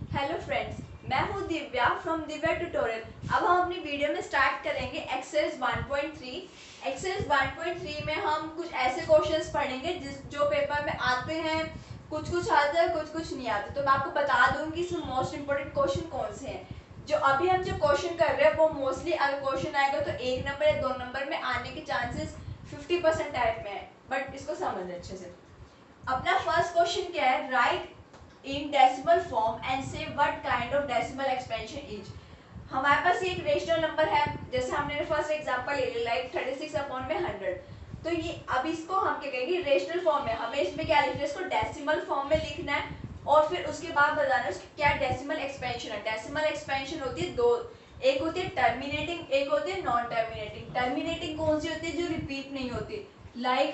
Hello friends, मैं हूं Divya from Divya tutorial. अब हम अपनी वीडियो में स्टार्ट करेंगे एक्सरसाइज 1.3। एक्सरसाइज 1.3 में हम कुछ ऐसे क्वेश्चंस पढ़ेंगे जो पेपर में आते हैं। कुछ कुछ आते हैं, कुछ कुछ नहीं आते। तो मैं आपको बता दूंगी इसमें मोस्ट इंपोर्टेंट क्वेश्चन कौन से हैं। जो अभी हम जो क्वेश्चन कर रहे हैं वो मोस्टली अगर क्वेश्चन आएगा तो 1 नंबर या 2 नंबर में आने के चांसेस 50% टाइप में है। बट इसको समझ अच्छे से। अपना फर्स्ट क्वेश्चन क्या है? Right in decimal form and say what kind of decimal expansion is। हमारे पास ये एक रेशनल नंबर है, जैसे हमने फर्स्ट एग्जांपल ले लिया लाइक 36 अपॉन में 100। तो ये अब इसको हम क्या कहेंगे, रेशनल फॉर्म में। हमें इसमें क्या लिखना है, इसको डेसिमल फॉर्म में लिखना है और फिर उसके बाद बताना है उसकी क्या डेसिमल एक्सपेंशन है। डेसिमल एक्सपेंशन होती है दो, एक होती है टर्मिनेटिंग, एक होती है नॉन टर्मिनेटिंग। टर्मिनेटिंग कौन सी होती है? जो रिपीट नहीं होती।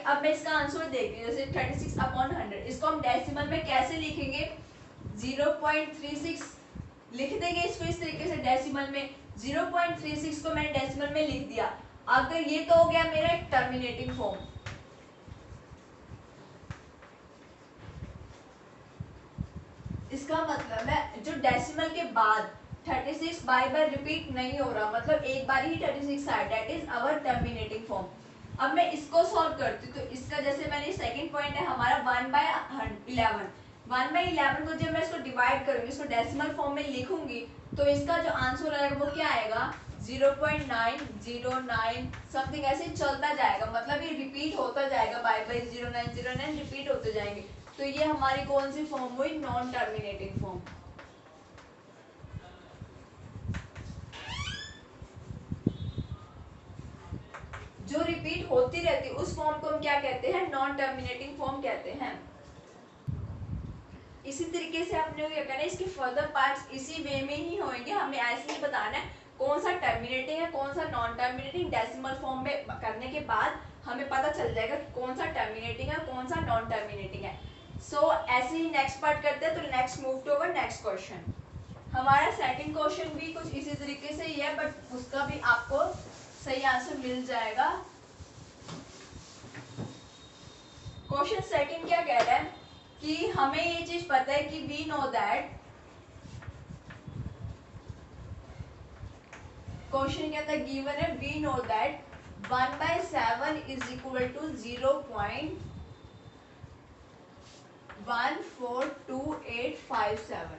अब मैं इसका आंसर देखती हूँ, जैसे 36 अपॉन 100, इसको हम डेसिमल में कैसे लिखेंगे? 0.36 लिख देंगे इसको इस तरीके से डेसिमल में। 0.36 को मैंने डेसिमल में लिख दिया। अगर ये तो हो गया मेरा एक टर्मिनेटिंग फॉर्म। इसका मतलब है जो डेसिमल के बाद 36 बार बार रिपीट नहीं हो रहा, मतलब एक बार ही 36 आया, that is our terminating form. अब मैं इसको सॉल्व करती हूँ। तो इसका जैसे मैंने सेकंड पॉइंट है हमारा 1/11। 1/11 को जब मैं इसको डिवाइड करूंगी, इसको डेसिमल फॉर्म में लिखूंगी, तो इसका जो आंसर आएगा वो क्या आएगा? 0.909 समथिंग ऐसे चलता जाएगा, मतलब ये रिपीट होता जाएगा। बाय बाय 0909 रिपीट होते जाएंगे। तो ये हमारी कौन सी फॉर्म हुई? Non terminating form. जो रिपीट होती रहती है उस फॉर्म को हम क्या कहते हैं? नॉन टर्मिनेटिंग फॉर्म कहते हैं। इसी तरीके से आपने क्या करना है, इसके फर्दर पार्ट्स इसी वे में ही होंगे। हमें ऐसे ही बताना है कौन सा टर्मिनेटिंग है, कौन सा नॉन टर्मिनेटिंग। डेसिमल फॉर्म में करने के बाद हमें पता चल जाएगा कि कौन सा टर्मिनेटिंग है, कौन सा नॉन टर्मिनेटिंग है। सो ऐसे ही नेक्स्ट पार्ट करते हैं। तो next move to our next question. हमारा सेकंड क्वेश्चन भी कुछ इसी तरीके से ही है, बट उसका भी आपको सही आंसर मिल जाएगा। क्वेश्चन सेकंड क्या कह रहा है कि हमें ये चीज पता है कि वी नो दैट, क्वेश्चन क्या था गिवन है, we know that 1/7 is equal to 0.142857।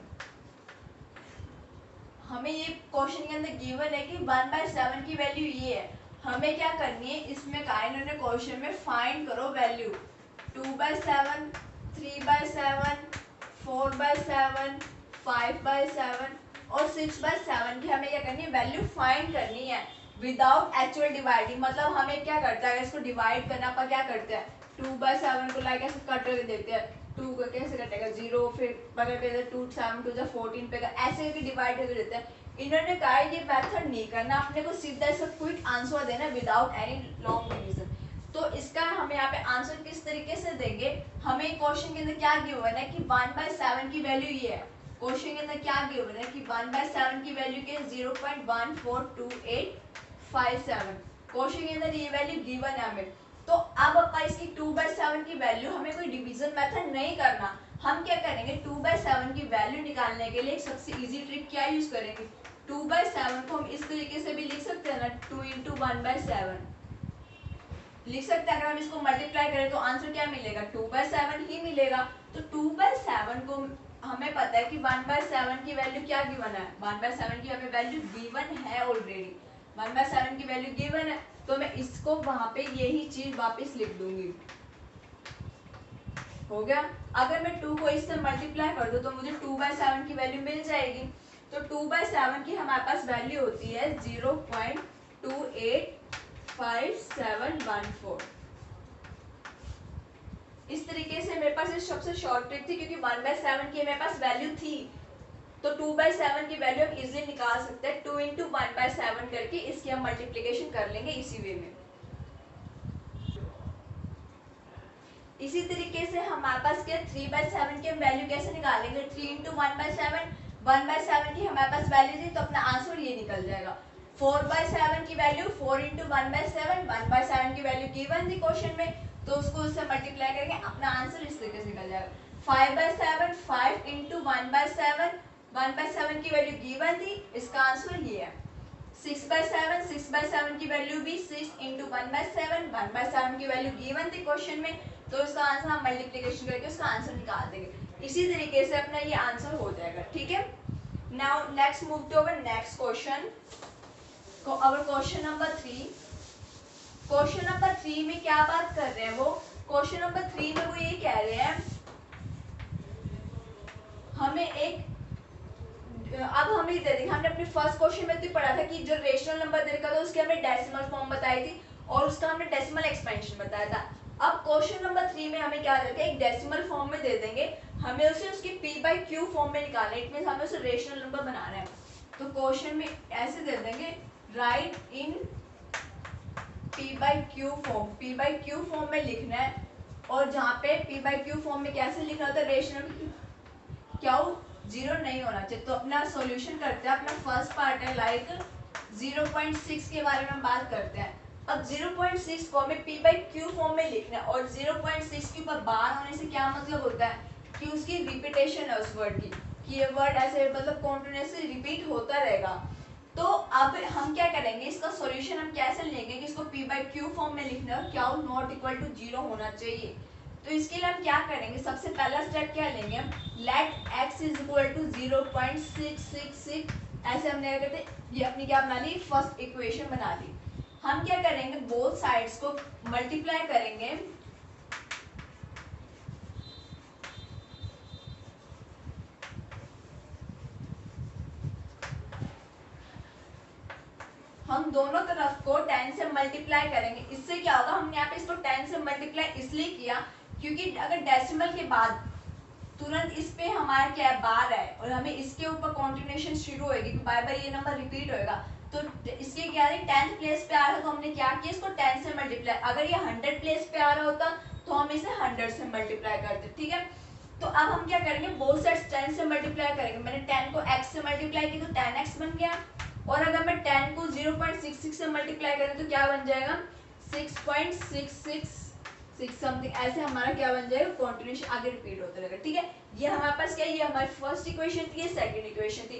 हमें ये क्वेश्चन के अंदर गिवन है कि 1/7 की वैल्यू ये है। हमें क्या करनी है, इसमें कहा इन्होंने क्वेश्चन में फाइंड करो वैल्यू 2/7, 3/7, 4/7, 5/7 और 6/7 की हमें क्या करनी है, वैल्यू फाइंड करनी है विदाउट एक्चुअल डिवाइडिंग। मतलब हमें क्या करता है, इसको डिवाइड करना अपन क्या करते हैं, 2/7 को लाइक ऐसे कट करके देखते हैं। 2 को कैसे कटेगा, 0, फिर बगल पे 2 7 2 जा 14 पे ऐसे करके डिवाइड करके देते हैं। इन्होंने कहा ये मेथड नहीं करना, अपने को सीधा ऐसा क्विक आंसर देना विदाउट एनी लॉन्ग डिवीजन। तो इसका हम यहाँ पे आंसर किस तरीके से देंगे, हमें क्वेश्चन के अंदर क्या गिवन है कि 1/7 की वैल्यू ये है। क्वेश्चन के अंदर क्या गिवन है कि 1/7 की वैल्यू के 0.142857। क्वेश्चन के अंदर ये वैल्यू गिवन है हमें। तो अब अपना इसकी 2/7 की वैल्यू, हमें कोई डिवीजन मेथड नहीं करना। हम क्या करेंगे, 2/7 की वैल्यू निकालने के लिए एक सबसे इजी ट्रिक क्या यूज करेंगे, 2/7 को हम इस तरीके से भी लिख सकते हैं ना, 2 × 1/7 लिख सकते हैं। अगर हम इसको मल्टीप्लाई करें तो आंसर क्या मिलेगा, 2/7 ही मिलेगा। तो 2/7 को हमें पता है कि 1/7 की वैल्यू क्या गिवन है, 1/7 की हमें वैल्यू गिवन है ऑलरेडी। 1/7 की वैल्यू गिवन है, तो मैं इसको वहां पे यही चीज वापस लिख दूंगी। हो गया। अगर मैं 2 को इससे मल्टीप्लाई कर दूं तो मुझे 2/7 की वैल्यू मिल जाएगी। तो 2/7 की हमारे पास वैल्यू होती है 0.285714। इस तरीके से मेरे पास इस सबसे शॉर्ट ट्रिक थी, क्योंकि 1/7 की मेरे पास वैल्यू थी। तो 2/7 की वैल्यू हम इजीली निकाल सकते हैं। 2 × 1/7 करके इसकी हम मल्टीप्लिकेशन कर लेंगे इसी वे में। इसी तरीके से हमारे पास क्या 3/7 की हम वैल्यू कैसे निकालेंगे, 3 × 1/7, 1/7 की हमारे पास वैल्यू थी, तो अपना आंसर ये निकल जाएगा। 4/7 की वैल्यू 4 × 1/7, 1/7 की वैल्यू गिवन थी क्वेश्चन में, तो उसको उससे मल्टीप्लाई करके अपना आंसर इस तरीके से निकल जाएगा। 5/7, 5 × 1/7, 1/7 की वैल्यू गिवन थी, इसका आंसर ये है। 6/7 की वैल्यू भी 6 इंटू 1/7, 1/7 की वैल्यू गिवन थी क्वेश्चन में, तो इसका आंसर हम मल्टीप्लिकेशन करके उसका आंसर निकाल देंगे। इसी तरीके से अपना ये आंसर हो जाएगा, ठीक है। Now next move to our next question, our question number 3। Question number 3 में क्या बात कर रहे हैं वो, क्वेश्चन नंबर 3 में वो ये कह रहे हैं हमें एक, अब हम ये दे देंगे, हमने अपने फर्स्ट क्वेश्चन में तो पढ़ा था कि जो रेशनल नंबर दे रखा था उसके हमने डेसिमल फॉर्म बताई थी और उसका हमने डेसिमल एक्सपेंशन बताया था। अब क्वेश्चन नंबर 3 में हमें क्या देते हैं, एक डेसिमल फॉर्म में दे देंगे, हमें उसे उसकी p/q फॉर्म में निकालना है, इट मींस हमें उसे रेशनल नंबर बनाना है। तो क्वेश्चन में ऐसे दे देंगे, राइट इन p/q फॉर्म, p/q फॉर्म में लिखना है, और जहाँ पे p/q फॉर्म में कैसे लिखना होता है, रेशनल क्या 0 नहीं होना चाहिए। तो अपना सॉल्यूशन करते हैं, अपना फर्स्ट पार्ट है लाइक 0.6 के बारे में हम बात करते हैं। अब 0.6 फॉर्म में p/q फॉर्म में लिखना है, और 0.6 के ऊपर बार होने से क्या मतलब होता है कि उसकी रिपीटेशन है उस वर्ड की, कि ये वर्ड ऐसे मतलब कॉन्टिन्यूसली रिपीट होता रहेगा। तो अब हम क्या करेंगे, इसका सॉल्यूशन हम कैसे लेंगे कि इसको p/q फॉर्म में लिखना है, क्या नॉट इक्वल टू 0 होना चाहिए। तो इसके लिए हम क्या करेंगे, सबसे पहला स्टेप क्या लेंगे, let x is equal to 0.666, ऐसे हमने क्या करते, ये अपनी क्या बना ली, फर्स्ट इक्वेशन बना ली। हम क्या करेंगे, बोथ साइड्स को मल्टीप्लाई करेंगे, हम दोनों तरफ को 10 से मल्टीप्लाई करेंगे। इससे क्या होगा, हमने यहाँ पे इसको 10 से मल्टीप्लाई इसलिए किया क्योंकि अगर डेसिमल के बाद तुरंत इस पे हमारा क्या है, बार है, और हमें इसके ऊपर कॉन्टिन्यूएशन शुरू होगी, बार बार ये नंबर रिपीट होएगा, तो इसके क्या है, 10th प्लेस पे आ रहा है, तो हमने क्या किया, इसको 10 से मल्टीप्लाई। अगर ये 100 प्लेस पे आ रहा होता तो हम इसे 100 से मल्टीप्लाई करते, ठीक है। तो अब हम क्या करेंगे, बोथ साइड्स 10 से मल्टीप्लाई करेंगे। मैंने 10 को x से मल्टीप्लाई की तो 10x बन गया, और अगर मैं 10 को 0.66 से मल्टीप्लाई करूं तो क्या बन जाएगा, 6.666 समथिंग, ऐसे हमारा क्या बन जाएगा, कॉन्टिन्यूएशन आगे रिपीट होता रहेगा, ठीक है। ये हमारे पास क्या है, ये हमारी फर्स्ट इक्वेशन थी, ये सेकंड इक्वेशन थी।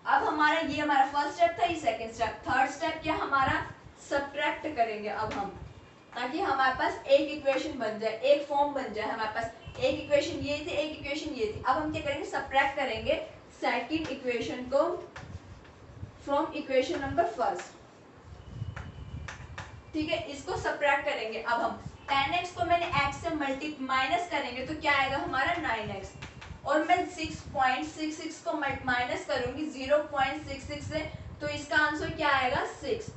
अब हमारा ये हमारा फर्स्ट स्टेप था, ये सेकंड स्टेप। थर्ड स्टेप क्या हमारा, सब्ट्रैक्ट करेंगे अब हम, ताकि हमारे पास एक इक्वेशन बन जाए, एक फॉर्म बन जाए। हमारे पास एक इक्वेशन ये थी, एक इक्वेशन ये थी। अब हम क्या करेंगे, सब्ट्रैक्ट करेंगे सेकंड इक्वेशन को फ्रॉम इक्वेशन नंबर फर्स्ट, ठीक है। इसको सब्ट्रैक्ट करेंगे। अब हम 10x को मैंने x से माइनस करेंगे तो क्या आएगा हमारा 9x, और मैं 6.66 को माइनस करूंगी 0.66 से, तो इसका आंसर क्या आएगा 6।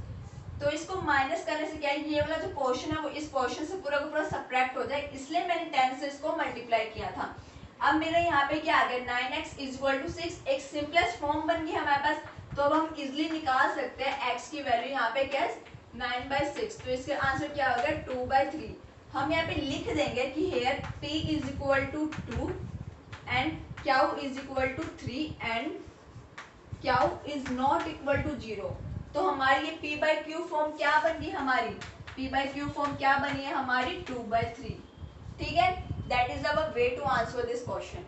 तो इसको माइनस करने से क्या है, ये वाला जो पोर्शन है वो इस पोर्शन से पूरा का पूरा सब्ट्रैक्ट हो जाए, इसलिए मैंने 10 से इसको मल्टीप्लाई किया था। अब मेरा यहाँ पे क्या आ गया, 9x इज इक्वल टू 6, एक सिंपलेस्ट फॉर्म बन गई हमारे पास। तो अब हम इजिली निकाल सकते हैं x की वैल्यू यहाँ पे क्या है 9/6, तो इसका आंसर क्या होगा 2/3। हम यहाँ पे लिख देंगे कि here p is equal to 2 and Q is equal to 3 and Q is not equal to 0। तो हमारी ये p/q फॉर्म क्या बन गई, हमारी p/q फॉर्म क्या बनी है हमारी 2/3, ठीक है। That is our way to answer this question.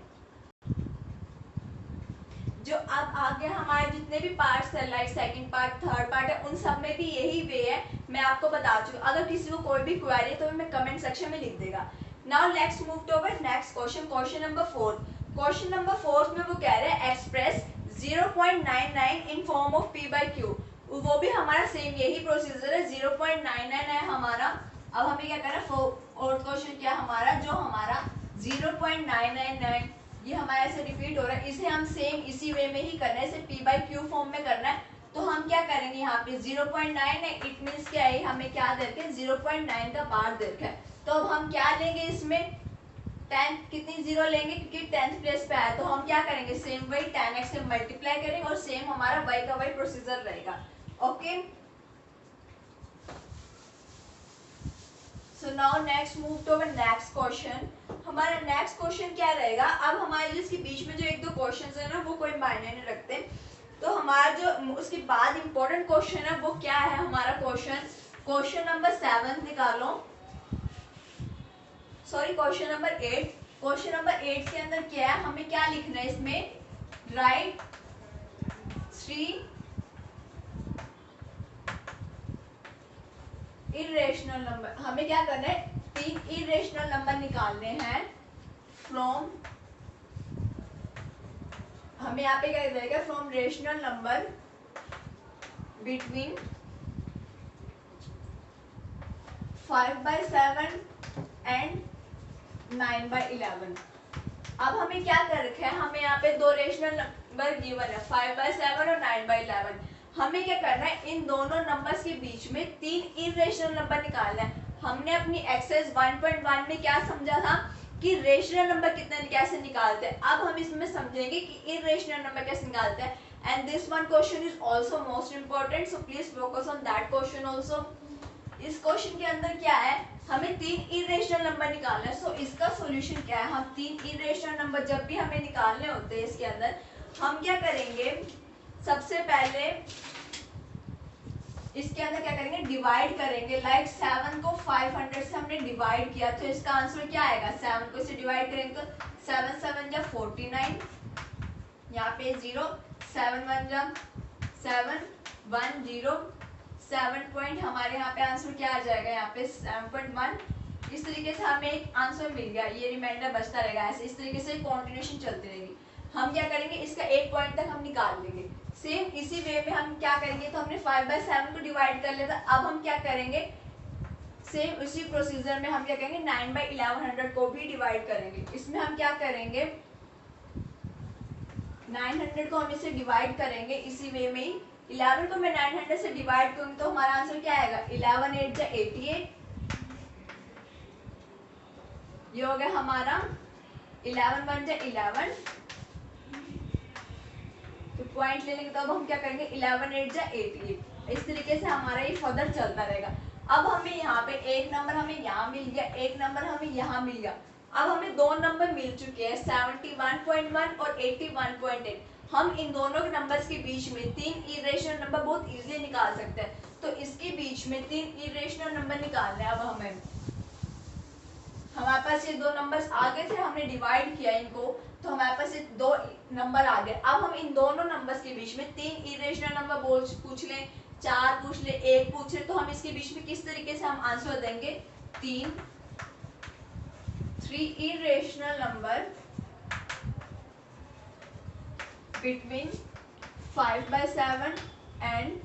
जो अब आगे हमारे जितने भी पार्ट्स है, like second part, third part है, उन सब में भी यही वे है, मैं आपको बता चुकी हूँ। अगर किसी को कोई भी क्वेरी है तो मैं कमेंट सेक्शन में लिख देगा। Now let's move to our next question, question number 4। Question number 4 में वो कह रहे हैं express 0.99 in form of p/q। वो भी हमारा सेम यही प्रोसीजर है, 0.99 है हमारा। अब हमें क्या करना है, फोर्थ क्वेश्चन क्या हमारा, जो हमारा 0.999 ये हमारा ऐसे रिपीट हो रहा है, इसे हम सेम इसी वे में ही करना है, इसे p/q फॉर्म में करना है। तो हम क्या करेंगे, यहाँ पे 0.9 है, इट मींस क्या है, हमें क्या दे रखा है 0.9 का बार दे रखा है। तो अब हम क्या लेंगे, इसमें 10 कितनी 0 लेंगे क्योंकि 10th प्लेस पे आया, तो हम क्या करेंगे, सेम वही 10x से मल्टीप्लाई करेंगे और सेम हमारा y का वही प्रोसीजर रहेगा, okay. So now next move to our next question. हमारा नेक्स्ट क्वेश्चन क्या रहेगा, अब हमारे जो इसके बीच में जो एक दो क्वेश्चंस है ना वो कोई मायने नहीं रखते, तो हमारा जो उसके बाद इंपॉर्टेंट क्वेश्चन है वो क्या है हमारा क्वेश्चन नंबर 7 निकालो, sorry question number 8। Question number 8 के अंदर क्या है, हमें क्या लिखना है, इसमें राइट 3 इरेशनल नंबर। हमें क्या करना है, 3 इरेशनल नंबर निकालने हैं फ्रॉम, हमें यहाँ पे क्या देगा, from rational number between 5/7 and 9/11। अब हमें क्या कर रखा है, हमें यहाँ पे दो रेशनल नंबर गिवन है 5/7 और 9/11। हमें क्या करना है, इन दोनों नंबर्स के बीच में 3 इरेशनल नंबर निकालना है। हमने अपनी एक्सरसाइज 1.1 में क्या समझा था कि रेशनल नंबर कितने कैसे निकालते हैं। अब हम इसमें समझेंगे कि इरेशनल नंबर कैसे निकालते हैं। And this one question is also most important, so please focus on that question also. इस क्वेश्चन के अंदर क्या है, हमें 3 इरेशनल नंबर निकालना है। सो इसका सॉल्यूशन क्या है, हम 3 इरेशनल नंबर जब भी हमें निकालने होते हैं इसके अंदर हम क्या करेंगे, सबसे पहले इसके अंदर क्या करेंगे, डिवाइड करेंगे। लाइक 7 को 500 से हमने डिवाइड किया तो इसका आंसर क्या आएगा, 7 को इससे डिवाइड करेंगे तो 7 7 जा 49, यहाँ पे 0, 7 1 जा 7 1 0, 7 पॉइंट हमारे यहाँ पे आंसर क्या आ जाएगा, यहाँ पे 7.1। इस तरीके से हमें एक आंसर मिल गया, ये रिमाइंडर बचता रहेगा। ऐसे इस तरीके से कंटिन्यूएशन चलती रहेगी। हम क्या करेंगे, इसका एक पॉइंट तक हम निकाल लेंगे। सेम इसी वे में हम क्या करेंगे, तो हमने 5/7 को डिवाइड कर लिया था। अब हम क्या करेंगे, सेम उसी प्रोसीजर में हम क्या करेंगे 9/1100 को भी डिवाइड करेंगे। इसमें हम क्या करेंगे, 900 को हम इसे डिवाइड करेंगे इसी वे में ही। 11 को मैं 900 से डिवाइड करूंगी तो हमारा आंसर क्या आएगा, 11 8 जा 88। ये हो गया हमारा 11 1 जा 11, तो पॉइंट ले लेंगे तो अब हम क्या करेंगे 11 8 जा 88। इस तरीके से हमारा ये फर्दर चलता रहेगा। अब हमें यहाँ पे एक नंबर हमें यहाँ मिल गया, एक नंबर हमें यहाँ मिल गया। अब हमें दो नंबर मिल चुके हैं 71.1 और 81.8। हम इन दोनों के नंबर्स के बीच में 3 इरेशनल नंबर बहुत इजीली निकाल सकते हैं। तो इसके बीच में 3 इरेशनल नंबर निकालने हैं। अब हमें, हमारे पास ये दो नंबर्स आगे थे, हमने डिवाइड किया इनको तो हमारे पास ये दो नंबर आ गए। अब हम इन दोनों नंबर्स के बीच में 3 इरेशनल नंबर पूछ लें, 4 पूछ ले, 1 पूछ ले, तो हम इसके बीच में किस तरीके से हम आंसर देंगे, 3 irrational number between 5/7 and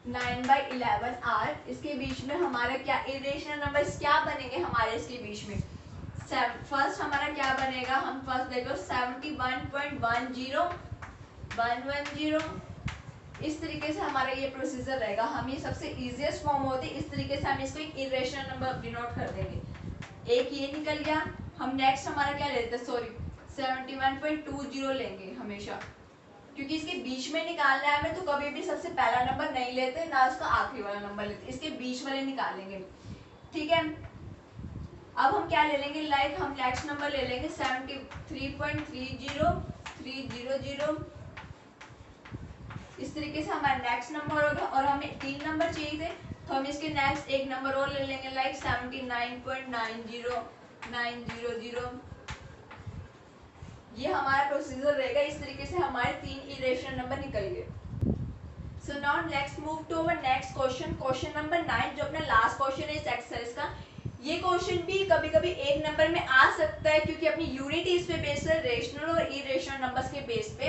9/11 are. इसके बीच में हमारा क्या इरेशनल नंबर्स क्या बनेंगे हमारे इसके बीच में, फर्स्ट हमारा क्या बनेगा, हम फर्स्ट देखो 71.10 110। इस तरीके से हमारा ये प्रोसीजर रहेगा। हम ये सबसे इजीएस्ट फॉर्म होती है, इस तरीके से हम इसको एक इरेशनल नंबर डिनोट कर देंगे। एक ये निकल गया। हम नेक्स्ट हमारा क्या लेते हैं, सॉरी 71.20 लेंगे हमेशा, क्योंकि इसके बीच में निकालना है हमें, तो कभी भी सबसे पहला नंबर नहीं लेते ना उसका आखिरी वाला नंबर लेते, इसके बीच वाले निकालेंगे। ठीक है, अब हम क्या ले लेंगे, लाइक हम नेक्स्ट नंबर ले लेंगे 73.30 300। इस तरीके से हमारा नेक्स्ट नंबर होगा। और हमें 3 नंबर चाहिए थे तो हम इसके नेक्स्ट एक नंबर और ले लेंगे, लाइक 79.90 900। ये हमारा प्रोसीजर रहेगा। इस तरीके से हमारे 3 इरेशनल नंबर निकल गए। So now let's move to our next question, question number 9, जो अपना लास्ट क्वेश्चन है इस एक्सरसाइज का। ये क्वेश्चन भी कभी कभी एक नंबर में आ सकता है, क्योंकि अपनी यूनिट इस पे बेस्ड है, रेशनल और इरेशनल नंबर्स के बेस पे।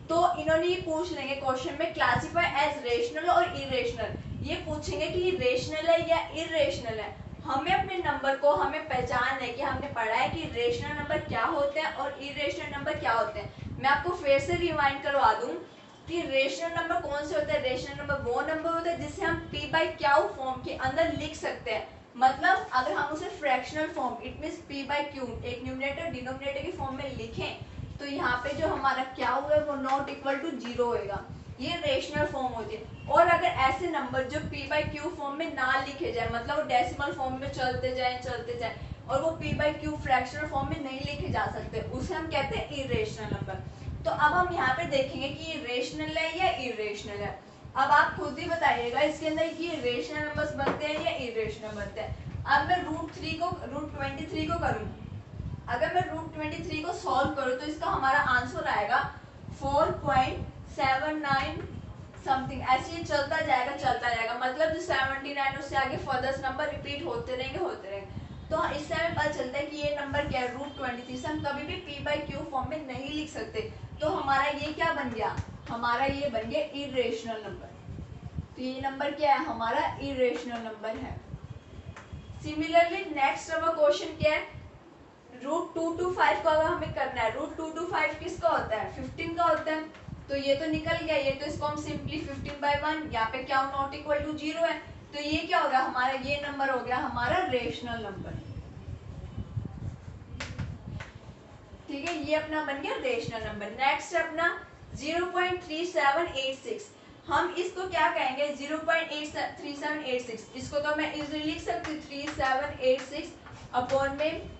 तो इन्होंने ये पूछ लेंगे क्वेश्चन में, क्लासिफाई एज रेशनल और इरेशनल। ये पूछेंगे कि ये रेशनल है या इरेशनल है। हमें अपने नंबर को हमें पहचान है कि हमने पढ़ा है कि रेशनल नंबर क्या होते हैं और इरेशनल नंबर क्या होते हैं। मैं आपको फिर से रिवाइंड करवा दूं कि रेशनल नंबर कौन से होते हैं। रेशनल नंबर वो नंबर होता है जिसे हम p/q फॉर्म के अंदर लिख सकते हैं। मतलब अगर हम उसे fractional form, it means p/q, एक न्यूमरेटर डिनोमिनेटर की फॉर्म में लिखें तो यहाँ पे जो हमारा क्या हुआ है वो नॉट इक्वल टू 0 होएगा। ये रेशनल फॉर्म होती है। और अगर ऐसे नंबर जो p/q फॉर्म में ना लिखे जाए, मतलब वो डेसिमल फॉर्म में चलते जाए और वो p/q फ्रैक्शनल फॉर्म में नहीं लिखे जा सकते, उसे हम कहते हैं इरेशनल नंबर। तो अब हम यहाँ पे देखेंगे कि ये रेशनल है या इरेशनल है। अब आप खुद ही बताइएगा इसके अंदर कि रेशनल नंबर्स बनते हैं या इरेशनल बनते हैं। अब मैं √23 को करूँ, अगर मैं √23 को सॉल्व करूँ तो इसका हमारा आंसर आएगा 4.79 समथिंग, ऐसे ही चलता जाएगा। मतलब जो 79 उससे आगे फर्दर नंबर रिपीट होते रहेंगे। तो इससे हमें पता चलता है कि ये नंबर क्या है, √23 से हम कभी भी p/q फॉर्म में नहीं लिख सकते। तो हमारा ये क्या बन गया, हमारा ये बन गया इरेशनल नंबर। तो ये नंबर क्या है, हमारा इरेशनल नंबर है। सिमिलरली नेक्स्ट हमारा क्वेश्चन क्या है, √225 को अगर हमें करना है, √225 किसका होता है, 15 का होता है। तो ये तो निकल गया, ये तो इसको हम सिंपली 15/1, यहाँ पे क्या नॉट इक्वल टू 0 है, तो ये क्या होगा हमारा, ये नंबर हो गया हमारा रेशनल नंबर। ठीक है, ये अपना बन गया रेशनल नंबर। नेक्स्ट अपना 0.3786, हम इसको क्या कहेंगे, 0.3786, इसको तो मैं इजीली लिख सकती हूँ 3786 अपॉन में,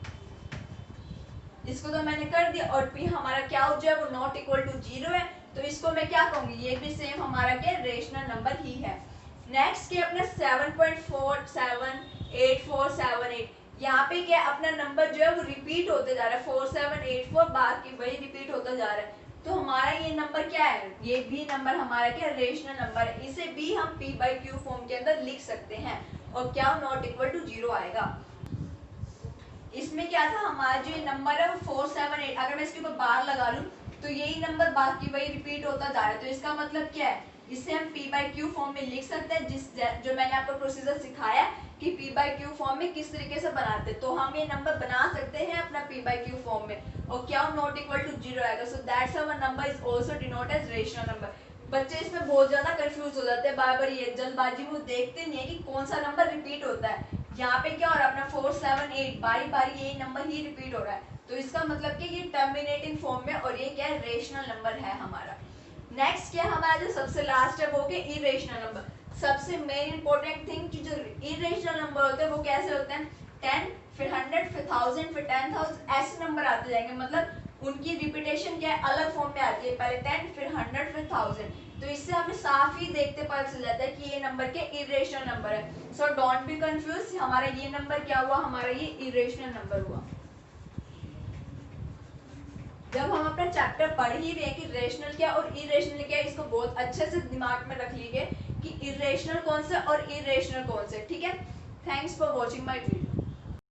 इसको तो मैंने कर दिया, और p हमारा क्या हो जाए, वो नॉट इक्वल टू 0 है, तो इसको मैं क्या कहूंगी, ये भी सेम हमारा क्या रेशनल नंबर ही है। नेक्स्ट क्या अपना 7.478478, यहाँ पे क्या अपना नंबर जो है वो रिपीट होते जा रहा है, 4784 बाकी वही रिपीट होता जा रहा है। तो हमारा ये नंबर क्या है, ये भी नंबर हमारा क्या रेशनल नंबर है, इसे भी हम p/q फॉर्म के अंदर लिख सकते हैं, और क्या नॉट इक्वल टू 0 आएगा। इसमें क्या था, हमारा जो ये नंबर है वो 478, अगर मैं इसके ऊपर बार लगा लूं तो यही नंबर बाकी वही रिपीट होता जा रहा है। तो इसका मतलब क्या है, इसे हम p/q फॉर्म में लिख सकते हैं, जो मैंने आपको प्रोसीजर सिखाया कि p/q फॉर्म में किस तरीके से बनाते हैं। तो हम ये नंबर बना सकते हैं अपना p/q फॉर्म में, और क्या नॉट इक्वल टू 0 आएगा। So that's our number is also denote as rational number. बच्चे इसमें बहुत ज्यादा कंफ्यूज हो जाते हैं, बार बार ये जल्दबाजी में वो देखते नहीं है कि कौन सा नंबर रिपीट होता है। यहाँ पे क्या हो रहा है, अपना 478 बारी बारी यही नंबर ही रिपीट हो रहा है, तो इसका मतलब कि ये टर्मिनेटिंग फॉर्म में, और ये क्या है रेशनल नंबर है हमारा। नेक्स्ट क्या हमारा जो सबसे लास्ट है वो क्या इरेशनल नंबर। सबसे मेन इंपॉर्टेंट थिंग कि जो इरेशनल नंबर होते हैं वो कैसे होते हैं, 10 फिर 100 फिर 1000 फिर 10,000 ऐसे नंबर आते जाएंगे, मतलब उनकी रिपीटेशन क्या है अलग फॉर्म में आती है, पहले 10 फिर 100 फिर 1000। तो इससे हमें साफ ही देखते पता चल जाता है कि ये नंबर के इरेशनल नंबर है। सो डोंट बी कंफ्यूज, हमारा ये नंबर क्या हुआ, हमारा ये इरेशनल नंबर हुआ। जब हम अपना चैप्टर पढ़ ही रहे हैं कि रेशनल क्या और इरेशनल क्या, इसको बहुत अच्छे से दिमाग में रख लीजिए कि इरेशनल कौन से और इरेशनल कौन से। ठीक है, thanks for watching my video.